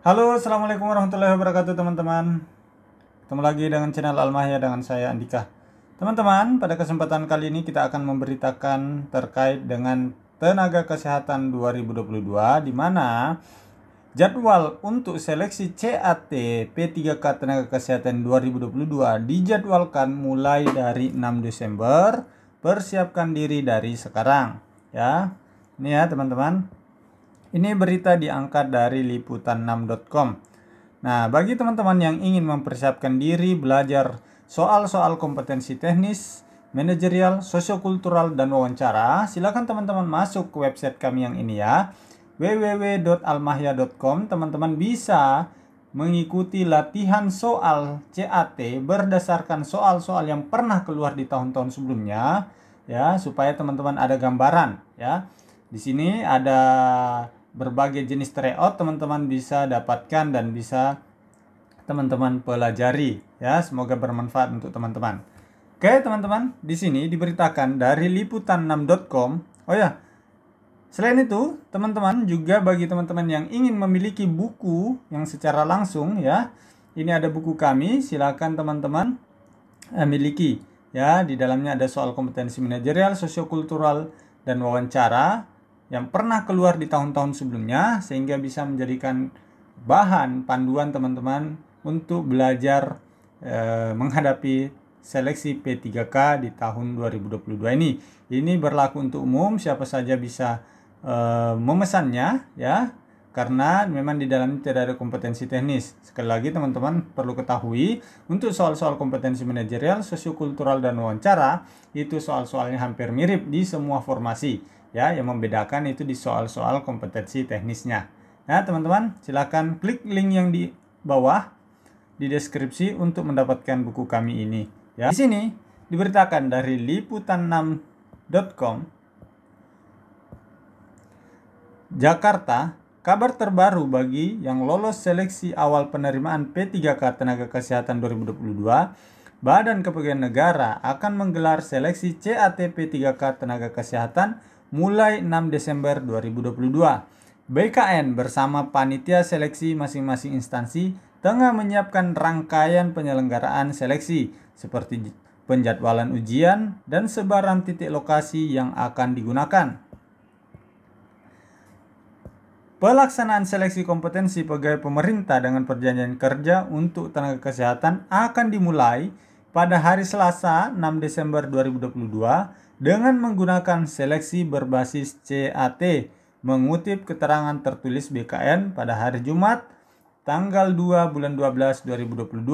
Halo, assalamualaikum warahmatullahi wabarakatuh teman-teman. Ketemu lagi dengan channel Almahya dengan saya Andika. Teman-teman, pada kesempatan kali ini kita akan memberitakan terkait dengan tenaga kesehatan 2022, di mana jadwal untuk seleksi CAT P3K tenaga kesehatan 2022 dijadwalkan mulai dari 6 Desember. Persiapkan diri dari sekarang ya. Ini ya teman-teman. Ini berita diangkat dari liputan6.com. Nah, bagi teman-teman yang ingin mempersiapkan diri belajar soal-soal kompetensi teknis, manajerial, sosiokultural, dan wawancara, silakan teman-teman masuk ke website kami yang ini ya, www.almahya.com. Teman-teman bisa mengikuti latihan soal CAT berdasarkan soal-soal yang pernah keluar di tahun-tahun sebelumnya ya, supaya teman-teman ada gambaran ya. Di sini ada berbagai jenis tryout teman-teman bisa dapatkan dan bisa teman-teman pelajari ya. Semoga bermanfaat untuk teman-teman. Oke teman-teman, di sini diberitakan dari liputan6.com. Oh ya, selain itu teman-teman juga bagi teman-teman yang ingin memiliki buku yang secara langsung ya, ini ada buku kami, silakan teman-teman miliki ya. Di dalamnya ada soal kompetensi manajerial, sosiokultural, dan wawancara yang pernah keluar di tahun-tahun sebelumnya, sehingga bisa menjadikan bahan panduan teman-teman untuk belajar menghadapi seleksi P3K di tahun 2022 ini. Ini berlaku untuk umum, siapa saja bisa memesannya ya, karena memang di dalamnya tidak ada kompetensi teknis. Sekali lagi teman-teman perlu ketahui, untuk soal-soal kompetensi manajerial, sosiokultural, dan wawancara, itu soal-soalnya hampir mirip di semua formasi ya. Yang membedakan itu di soal-soal kompetensi teknisnya. Nah teman-teman silakan klik link yang di bawah di deskripsi untuk mendapatkan buku kami ini ya. Di sini diberitakan dari liputan6.com, Jakarta, kabar terbaru bagi yang lolos seleksi awal penerimaan P3K tenaga kesehatan 2022, Badan Kepegawaian Negara akan menggelar seleksi CAT P3K tenaga kesehatan mulai 6 Desember 2022. BKN bersama panitia seleksi masing-masing instansi tengah menyiapkan rangkaian penyelenggaraan seleksi seperti penjadwalan ujian dan sebaran titik lokasi yang akan digunakan. Pelaksanaan seleksi kompetensi pegawai pemerintah dengan perjanjian kerja untuk tenaga kesehatan akan dimulai pada hari Selasa 6 Desember 2022 dengan menggunakan seleksi berbasis CAT, mengutip keterangan tertulis BKN pada hari Jumat tanggal 2 bulan 12 2022.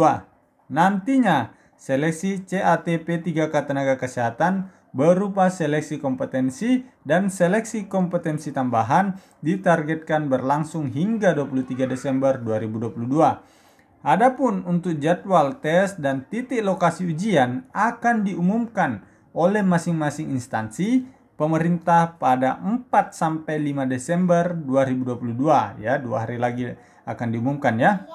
Nantinya seleksi CAT P3K tenaga kesehatan berupa seleksi kompetensi dan seleksi kompetensi tambahan ditargetkan berlangsung hingga 23 Desember 2022. Adapun untuk jadwal tes dan titik lokasi ujian akan diumumkan oleh masing-masing instansi pemerintah pada 4-5 Desember 2022 ya, 2 hari lagi akan diumumkan ya.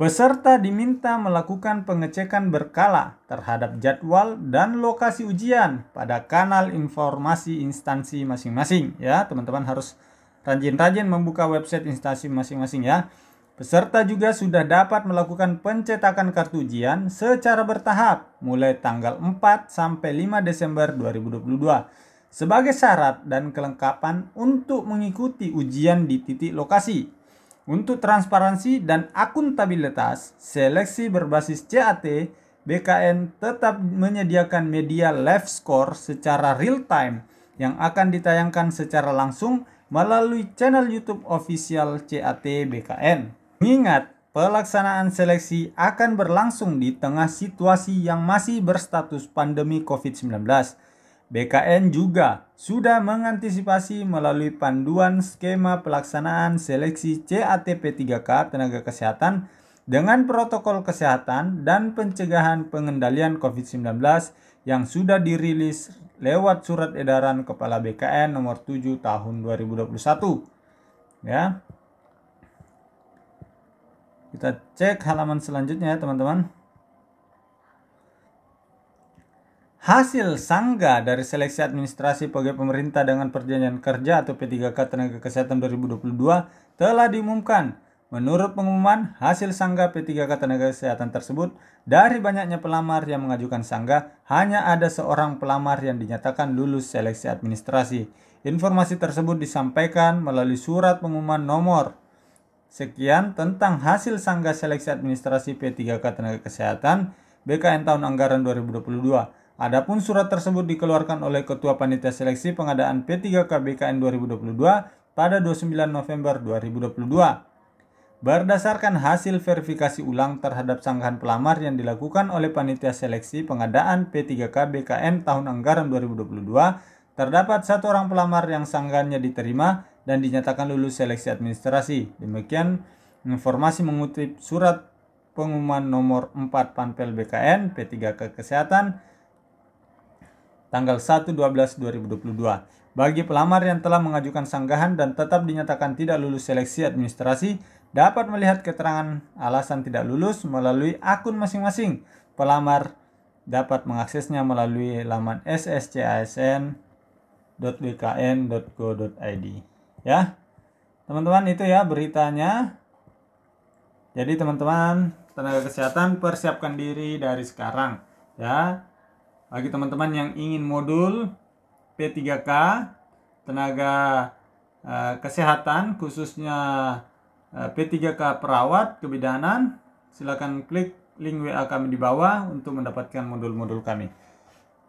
Peserta diminta melakukan pengecekan berkala terhadap jadwal dan lokasi ujian pada kanal informasi instansi masing-masing ya. Teman-teman harus rajin-rajin membuka website instansi masing-masing ya. Peserta juga sudah dapat melakukan pencetakan kartu ujian secara bertahap mulai tanggal 4-5 Desember 2022 sebagai syarat dan kelengkapan untuk mengikuti ujian di titik lokasi. Untuk transparansi dan akuntabilitas seleksi berbasis CAT, BKN tetap menyediakan media live score secara real time yang akan ditayangkan secara langsung melalui channel YouTube official CAT BKN. Mengingat pelaksanaan seleksi akan berlangsung di tengah situasi yang masih berstatus pandemi COVID-19, BKN juga sudah mengantisipasi melalui panduan skema pelaksanaan seleksi CAT P3K tenaga kesehatan dengan protokol kesehatan dan pencegahan pengendalian COVID-19 yang sudah dirilis lewat surat edaran Kepala BKN nomor 7 tahun 2021 ya. Kita cek halaman selanjutnya ya teman-teman. Hasil sangga dari seleksi administrasi pegawai pemerintah dengan perjanjian kerja atau P3K tenaga kesehatan 2022 telah diumumkan Menurut pengumuman hasil sanggah P3K tenaga kesehatan tersebut, dari banyaknya pelamar yang mengajukan sanggah, hanya ada seorang pelamar yang dinyatakan lulus seleksi administrasi. Informasi tersebut disampaikan melalui surat pengumuman nomor sekian tentang hasil sanggah seleksi administrasi P3K tenaga kesehatan BKN tahun anggaran 2022. Adapun surat tersebut dikeluarkan oleh Ketua Panitia Seleksi Pengadaan P3K BKN 2022 pada 29 November 2022. Berdasarkan hasil verifikasi ulang terhadap sanggahan pelamar yang dilakukan oleh Panitia Seleksi Pengadaan P3K BKN tahun anggaran 2022, terdapat satu orang pelamar yang sanggahannya diterima dan dinyatakan lulus seleksi administrasi. Demikian informasi mengutip surat pengumuman nomor 4 Panpel BKN P3K Kesehatan tanggal 1/12/2022. Bagi pelamar yang telah mengajukan sanggahan dan tetap dinyatakan tidak lulus seleksi administrasi, dapat melihat keterangan alasan tidak lulus melalui akun masing-masing. Pelamar dapat mengaksesnya melalui laman sscsn.bkn.go.id. Ya, teman-teman, itu ya beritanya. Jadi teman-teman tenaga kesehatan persiapkan diri dari sekarang ya. Bagi teman-teman yang ingin modul P3K tenaga kesehatan khususnya P3K perawat kebidanan, silakan klik link WA kami di bawah untuk mendapatkan modul-modul kami.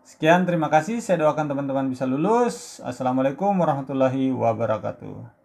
Sekian, terima kasih. Saya doakan teman-teman bisa lulus. Assalamualaikum warahmatullahi wabarakatuh.